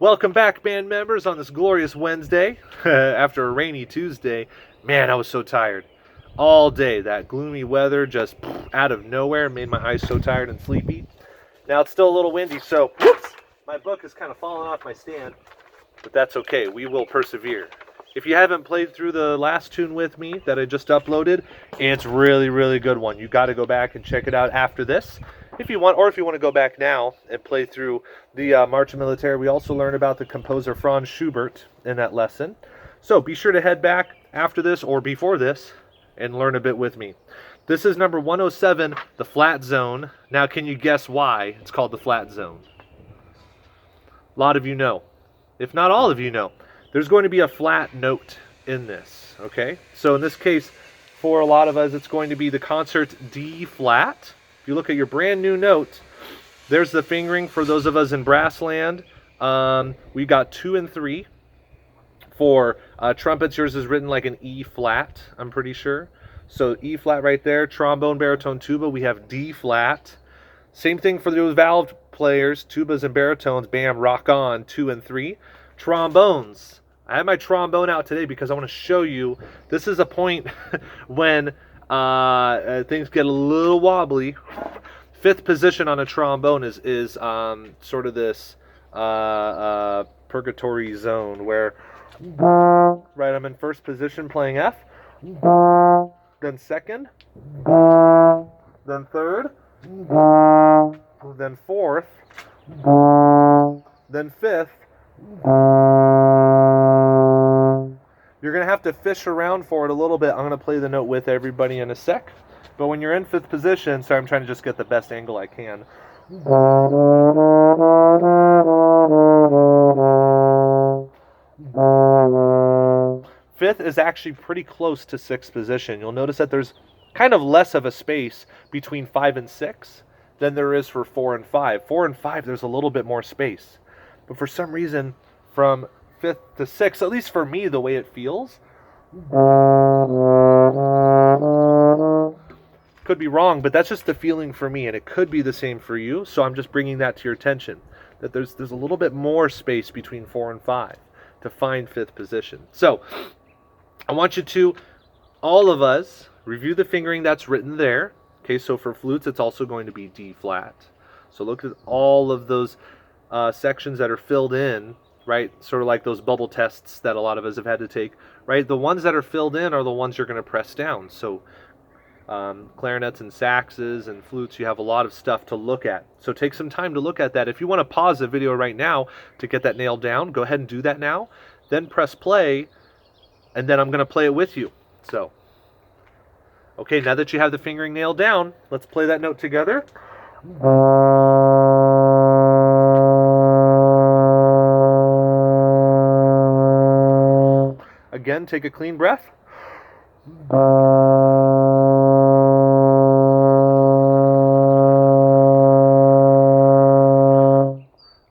Welcome back, band members, on this glorious Wednesday after a rainy Tuesday. Man, I was so tired. All day, that gloomy weather just out of nowhere made my eyes so tired and sleepy. Now it's still a little windy, so whoops, my book is kind of falling off my stand, but that's okay. We will persevere. If you haven't played through the last tune with me that I just uploaded, it's really, really good one. You got to go back and check it out after this if you want, or if you want to go back now and play through the March of Militaire. We also learned about the composer Franz Schubert in that lesson. So be sure to head back after this or before this and learn a bit with me. This is number 107, the flat zone. Now, can you guess why it's called the flat zone? A lot of you know. If not all of you know. There's going to be a flat note in this, okay? So in this case, for a lot of us, it's going to be the concert D flat. If you look at your brand new note, there's the fingering for those of us in brass land. We got 2 and 3. For trumpets, yours is written like an E flat, I'm pretty sure. So E flat right there. Trombone, baritone, tuba, we have D flat. Same thing for those valve players, tubas and baritones, bam, rock on, 2 and 3. Trombones. I have my trombone out today because I want to show you this is a point when things get a little wobbly. 5th position on a trombone is sort of this purgatory zone where right, I'm in 1st position playing F, then 2nd, then 3rd, then 4th, then 5th. You're going to have to fish around for it a little bit. I'm going to play the note with everybody in a sec. But when you're in 5th position, so I'm trying to just get the best angle I can. 5th is actually pretty close to 6th position. You'll notice that there's kind of less of a space between 5 and 6 than there is for 4 and 5. 4 and 5, there's a little bit more space. But for some reason, from 5th to 6th, at least for me, the way it feels, could be wrong, but that's just the feeling for me, and it could be the same for you, so I'm just bringing that to your attention, that there's a little bit more space between 4 and 5 to find 5th position. So, I want you to, all of us, review the fingering that's written there. Okay, so for flutes, it's also going to be D flat. So look at all of those sections that are filled in, right? Sort of like those bubble tests that a lot of us have had to take, right? The ones that are filled in are the ones you're going to press down. So clarinets and saxes and flutes, you have a lot of stuff to look at. So take some time to look at that. If you want to pause the video right now to get that nailed down, go ahead and do that now. Then press play, and then I'm going to play it with you. So, okay, now that you have the fingering nailed down, let's play that note together. Again, take a clean breath. All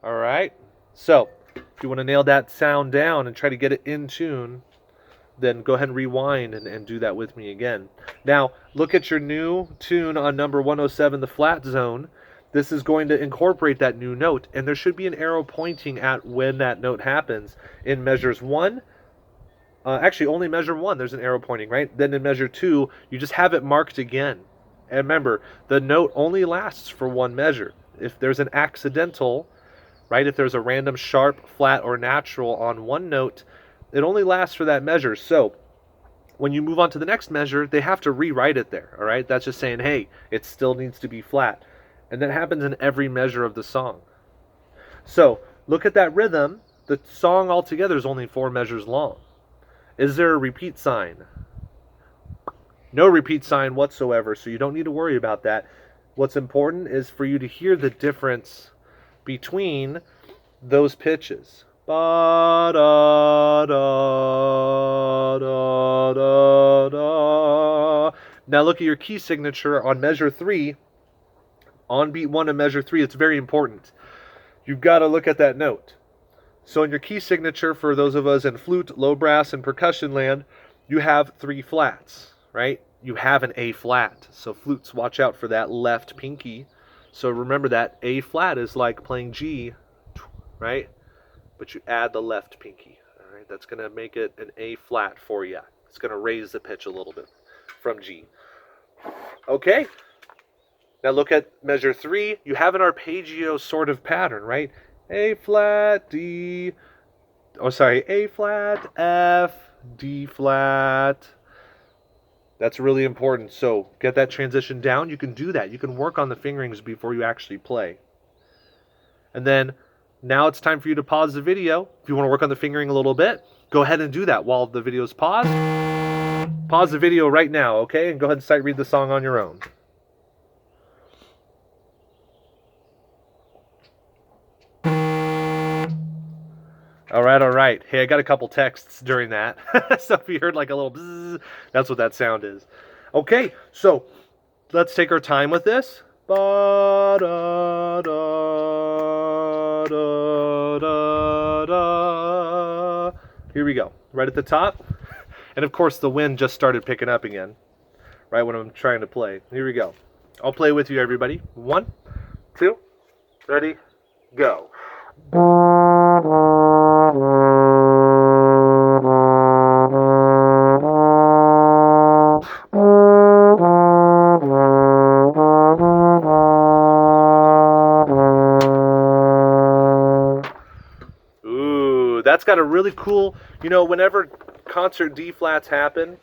right. So, if you want to nail that sound down and try to get it in tune, then go ahead and rewind and do that with me again. Now, look at your new tune on number 107, the flat zone. This is going to incorporate that new note, and there should be an arrow pointing at when that note happens. In measures 1, actually only measure 1, there's an arrow pointing, right? Then in measure 2, you just have it marked again. And remember, the note only lasts for 1 measure. If there's an accidental, right, if there's a random sharp, flat, or natural on 1 note, it only lasts for that measure. So when you move on to the next measure, they have to rewrite it there, all right? That's just saying, hey, it still needs to be flat. And that happens in every measure of the song. So look at that rhythm. The song altogether is only 4 measures long. Is there a repeat sign? No repeat sign whatsoever, so you don't need to worry about that. What's important is for you to hear the difference between those pitches. Ba da da da da da. Now look at your key signature on measure 3. On beat 1 and measure 3, it's very important. You've got to look at that note. So in your key signature, for those of us in flute, low brass, and percussion land, you have 3 flats, right? You have an A flat. So flutes, watch out for that left pinky. So remember that A flat is like playing G, right? but you add the left pinky. All right, that's going to make it an A flat for you. It's going to raise the pitch a little bit from G. Okay. Now look at measure 3. You have an arpeggio sort of pattern, right? A flat, D, A flat, F, D flat. That's really important. So get that transition down. You can do that. You can work on the fingerings before you actually play. And then now it's time for you to pause the video. If you want to work on the fingering a little bit, go ahead and do that while the video is paused. Pause the video right now, okay? And go ahead and sight read the song on your own. All right. Hey, I got a couple texts during that. So if you heard like a little bzzz, that's what that sound is. Okay, so let's take our time with this. Ba, da, da, da, da, da. Here we go, right at the top. And of course the wind just started picking up again, right when I'm trying to play. Here we go. I'll play with you, everybody. 1, 2, ready, go. Ooh, that's got a really cool, whenever concert D flats happen,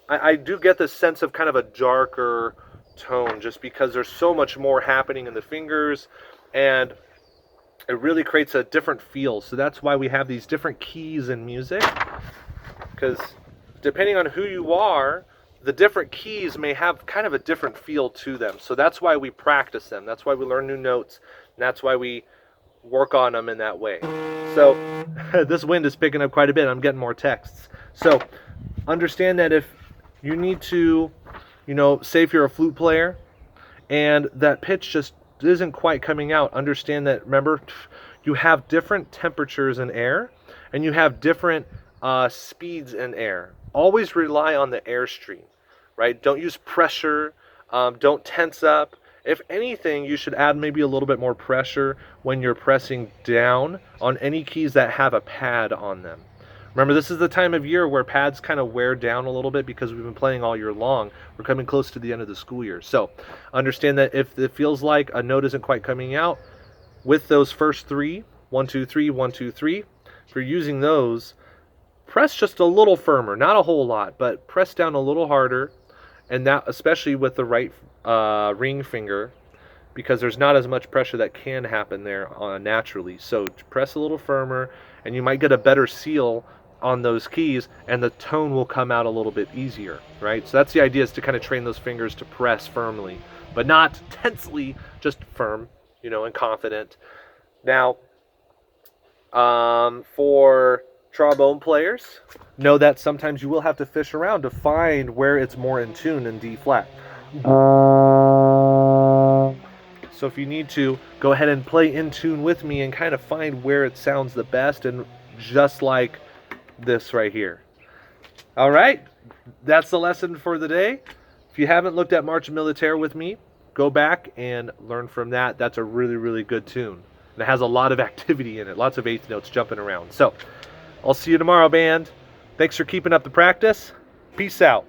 I do get this sense of kind of a darker tone just because there's so much more happening in the fingers, and it really creates a different feel. So that's why we have these different keys in music, because depending on who you are, the different keys may have kind of a different feel to them. So that's why we practice them. That's why we learn new notes. And that's why we work on them in that way. So this wind is picking up quite a bit. I'm getting more texts. So understand that if you need to, say if you're a flute player and that pitch just isn't quite coming out, understand that, remember, you have different temperatures in air and you have different speeds in air. Always rely on the airstream, right? Don't use pressure. Don't tense up. If anything, you should add maybe a little bit more pressure when you're pressing down on any keys that have a pad on them. Remember, this is the time of year where pads kind of wear down a little bit because we've been playing all year long. We're coming close to the end of the school year. So understand that if it feels like a note isn't quite coming out, with those first 3, 1, 2, 3, 1, 2, 3, if you're using those, press just a little firmer, not a whole lot, but press down a little harder, and that especially with the right ring finger, because there's not as much pressure that can happen there naturally. So press a little firmer, and you might get a better seal on those keys, and the tone will come out a little bit easier, right? So that's the idea, is to kind of train those fingers to press firmly, but not tensely, just firm, and confident. Now, for trombone players, know that sometimes you will have to fish around to find where it's more in tune in D flat. So if you need to, go ahead and play in tune with me and kind of find where it sounds the best, and just like this right here. All right, that's the lesson for the day. If you haven't looked at Marche Militaire with me, go back and learn from that. That's a really, really good tune. And it has a lot of activity in it, lots of eighth notes jumping around. So I'll see you tomorrow, band. Thanks for keeping up the practice. Peace out.